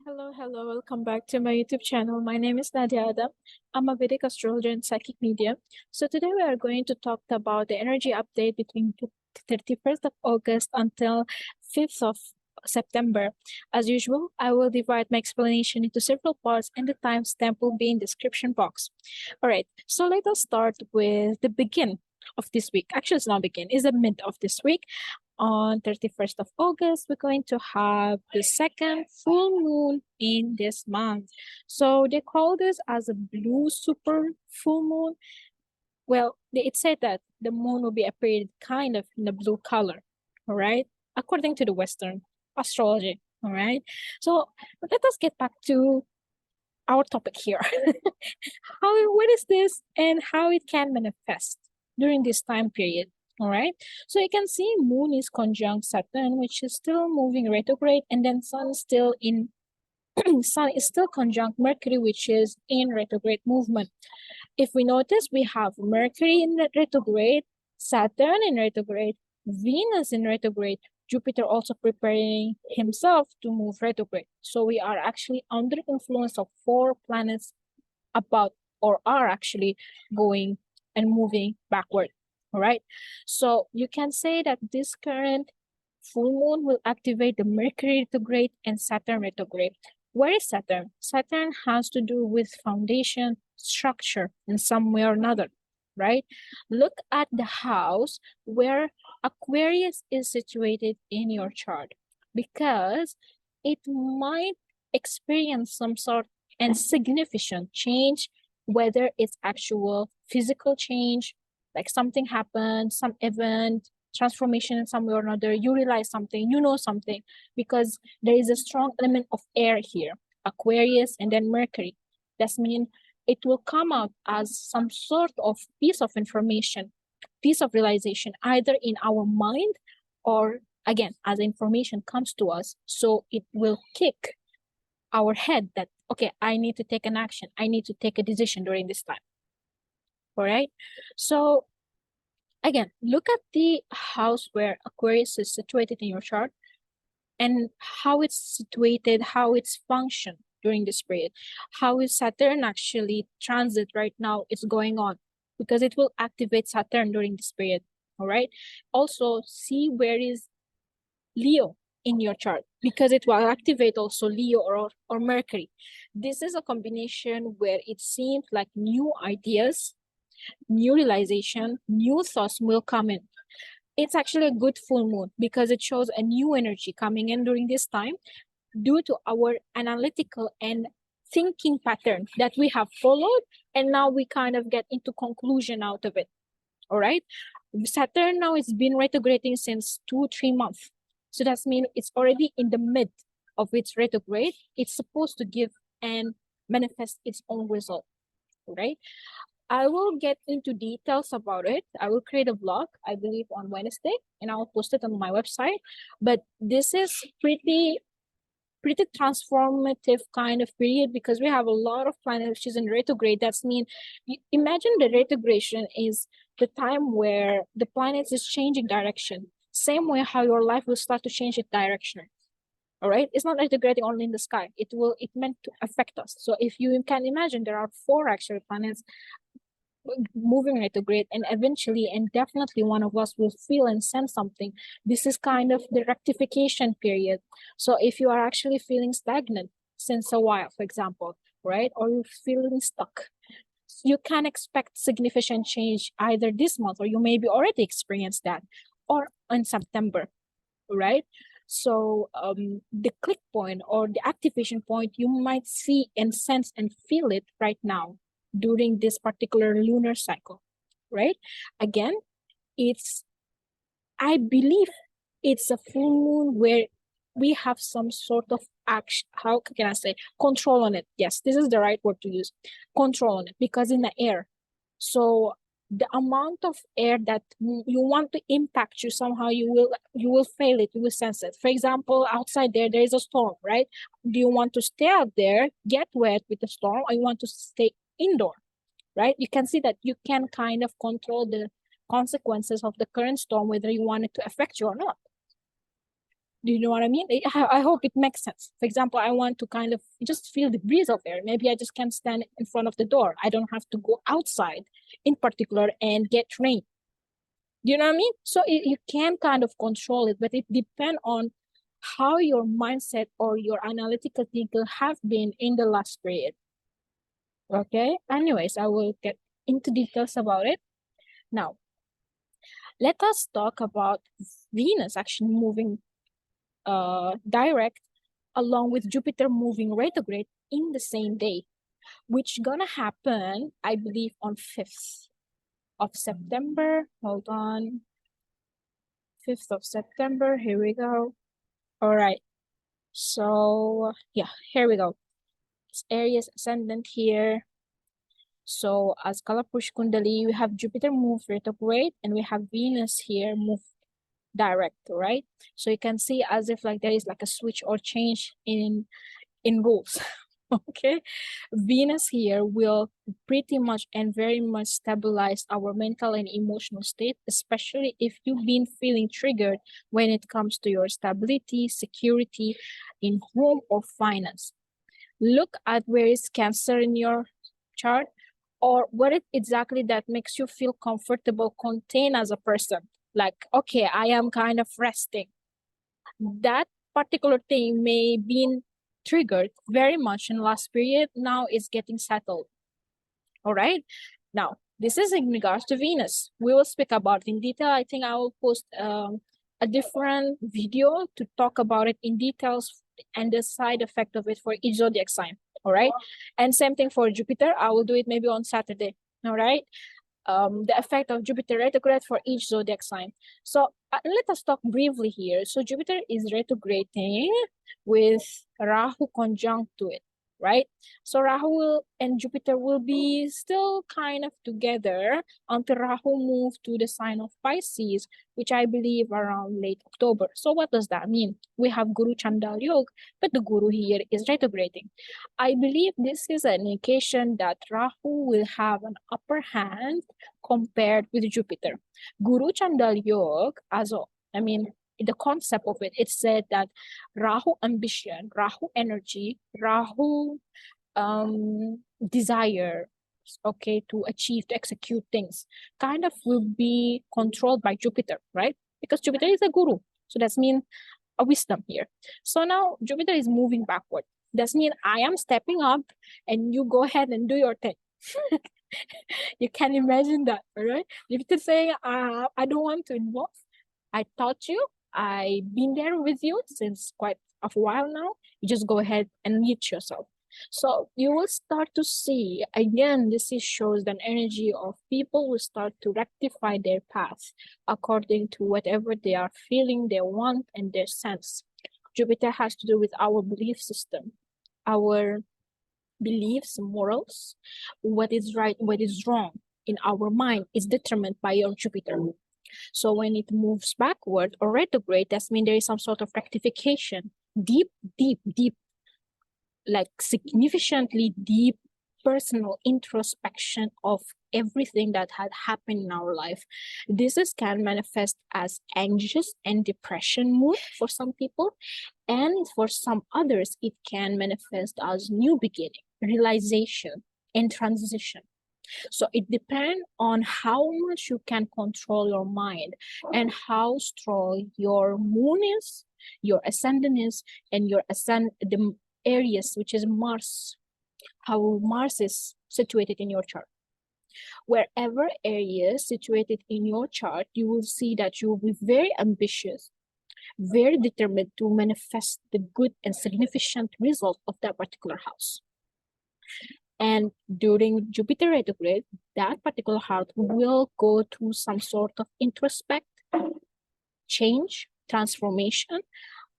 Hello, welcome back to my YouTube channel. My name is Nadia. I'm a Vedic Astrologer and Psychic Medium. So today we are going to talk about the energy update between 31st of August until 5th of September. As usual, I will divide my explanation into several parts and the timestamp will be in the description box. All right, so let us start with the begin of this week. Actually, it's not begin, it's the mid of this week. On 31st of August, we're going to have the second full moon in this month. So they call this as a blue super full moon. Well, it said that the moon will be appeared kind of in the blue color, all right, according to the Western astrology, all right. So let us get back to our topic here. What is this and how it can manifest during this time period? All right. So you can see moon is conjunct Saturn, which is still moving retrograde, and then sun is still in sun is still conjunct Mercury, which is in retrograde movement. If we notice, we have Mercury in retrograde, Saturn in retrograde, Venus in retrograde, Jupiter also preparing himself to move retrograde. So we are actually under influence of four planets about or are actually going and moving backward. All right. So you can say that this current full moon will activate the Mercury retrograde and Saturn retrograde. Where is Saturn? Saturn has to do with foundation structure in some way or another, right? Look at the house where Aquarius is situated in your chart because it might experience some sort and significant change, whether it's actual physical change, like something happened, some event, transformation in some way or another, you realize something, you know something, because there is a strong element of air here, Aquarius and then Mercury. That means it will come out as some sort of piece of information, piece of realization, either in our mind or again, as information comes to us. So it will kick our head that, okay, I need to take an action. I need to take a decision during this time. All right. So again, look at the house where Aquarius is situated in your chart and how it's situated, how it's function during this period. How is Saturn actually transit right now is going on, because it will activate Saturn during this period. All right. Also, see where is Leo in your chart, because it will activate also Leo or Mercury. This is a combination where it seems like new ideas, new realization, new thoughts will come in. It's actually a good full moon because it shows a new energy coming in during this time due to our analytical and thinking pattern that we have followed, and now we kind of get into conclusion out of it. All right. Saturn now has been retrograding since 2-3 months. So that means it's already in the mid of its retrograde. It's supposed to give and manifest its own result. Right. I will get into details about it. I will create a vlog, I believe, on Wednesday, and I'll post it on my website. But this is pretty transformative kind of period because we have a lot of planets which is in retrograde. That's mean, imagine the retrogradation is the time where the planets is changing direction. Same way how your life will start to change its direction. All right, it's not retrograding only in the sky. It meant to affect us. So if you can imagine, there are 4 actual planets moving retrograde, and eventually and definitely one of us will feel and sense something. This is kind of the rectification period. So if you are actually feeling stagnant since a while, for example, right, or you're feeling stuck, you can expect significant change either this month, or you maybe already experienced that, or in September, right? So the click point or the activation point, you might see and sense and feel it right now during this particular lunar cycle, right? Again, I believe it's a full moon where we have some sort of action, how can I say, control on it. Yes, this is the right word to use, control on it, because in the air. So the amount of air that you want to impact you, somehow you will feel it, you will sense it. For example, outside there is a storm, right? Do you want to stay out there, get wet with the storm, or you want to stay indoor, right? You can see that you can kind of control the consequences of the current storm, whether you want it to affect you or not. Do you know what I mean? I hope it makes sense. For example, I want to kind of just feel the breeze of air. Maybe I just can't stand in front of the door. I don't have to go outside in particular and get rain. Do you know what I mean? So you can kind of control it, but it depends on how your mindset or your analytical thinking have been in the last period. Okay. Anyways, I will get into details about it. Now, let us talk about Venus actually moving direct along with Jupiter moving retrograde in the same day, which gonna happen, I believe, on 5th of September. Hold on. 5th of September. Here we go. All right. So yeah, here we go. It's Aries ascendant here. So as Kalapush Kundali, we have Jupiter move retrograde and we have Venus here move direct, right? So you can see as if like there is like a switch or change in rules. Okay, Venus here will pretty much and very much stabilize our mental and emotional state, especially if you've been feeling triggered when it comes to your stability, security in home or finance. Look at where is Cancer in your chart, or what it exactly that makes you feel comfortable, contained as a person. Like, okay, I am kind of resting. That particular thing may be triggered very much in last period. Now it's getting settled. All right. Now, this is in regards to Venus. We will speak about it in detail. I think I will post a different video to talk about it in details and the side effect of it for each zodiac sign. All right. And same thing for Jupiter. I will do it maybe on Saturday. All right. The effect of Jupiter retrograde for each zodiac sign. So let us talk briefly here. So Jupiter is retrograding with Rahu conjunct to it, right? So Rahu and Jupiter will be still kind of together until Rahu move to the sign of Pisces, which I believe around late October. So what does that mean? We have Guru Chandal Yoga, but the Guru here is retrograding. I believe this is an indication that Rahu will have an upper hand compared with Jupiter. Guru Chandal Yoga, the concept of it, it said that Rahu ambition, Rahu energy, Rahu desire, okay, to achieve, to execute things, kind of will be controlled by Jupiter, right? Because Jupiter is a guru. So that means a wisdom here. So now Jupiter is moving backward. That means I am stepping up and you go ahead and do your thing. You can imagine that, right? Jupiter saying, I don't want to involve. I taught you. I've been there with you since quite a while now. You just go ahead and meet yourself. So you will start to see, again, this shows the energy of people will start to rectify their path according to whatever they are feeling, they want, and their sense. Jupiter has to do with our belief system, our beliefs, morals, what is right, what is wrong in our mind is determined by your Jupiter. So when it moves backward or retrograde, that means there is some sort of rectification, deep, like significantly deep personal introspection of everything that had happened in our life. This can manifest as anxious and depression mood for some people, and for some others, it can manifest as new beginning, realization, and transition. So it depends on how much you can control your mind and how strong your moon is, your ascendant is, and your the Aries, which is Mars, how Mars is situated in your chart. Wherever area is situated in your chart, you will see that you will be very ambitious, very determined to manifest the good and significant result of that particular house. And during Jupiter retrograde, that particular house will go through some sort of introspect, change, transformation,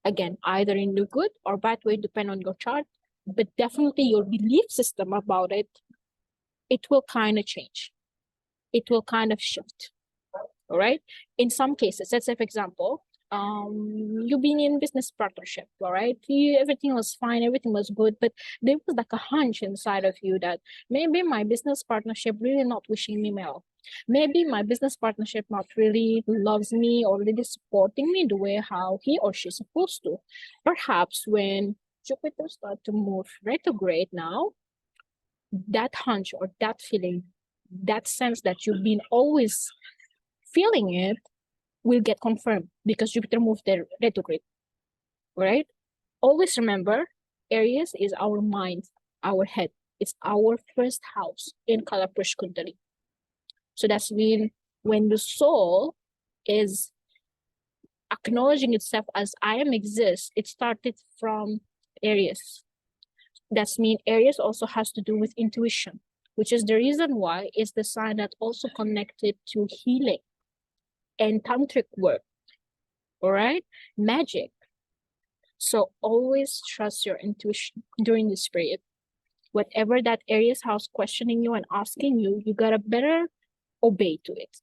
again, either in the good or bad way, depend on your chart, but definitely your belief system about it, it will kind of change. It will kind of shift, all right? In some cases, let's say, for example, you've been in business partnership, all right? Everything was fine, everything was good, but there was like a hunch inside of you that maybe my business partnership really not wishing me well. Maybe my business partnership not really loves me or really supporting me the way how he or she's supposed to. Perhaps when Jupiter start to move retrograde now, that hunch or that feeling, that sense that you've been always feeling it will get confirmed because Jupiter moved there retrograde, right? Always remember, Aries is our mind, our head. It's our first house in Kalapurush Kundali. So that's when the soul is acknowledging itself as I am exist, it started from Aries. That's mean Aries also has to do with intuition, which is the reason why it's the sign that also connected to healing and tantric work, all right? Magic. So always trust your intuition during this period. Whatever that Aries house questioning you and asking you, you gotta better obey to it.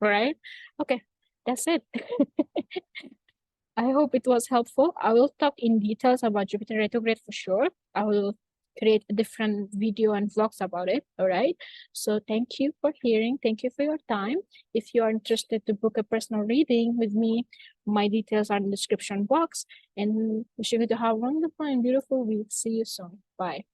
All right? Okay, that's it. I hope it was helpful. I will talk in details about Jupiter retrograde for sure. I will create a different video and vlogs about it. All right. So thank you for hearing. Thank you for your time. If you are interested to book a personal reading with me, my details are in the description box. And wish you to have a wonderful and beautiful week. See you soon. Bye.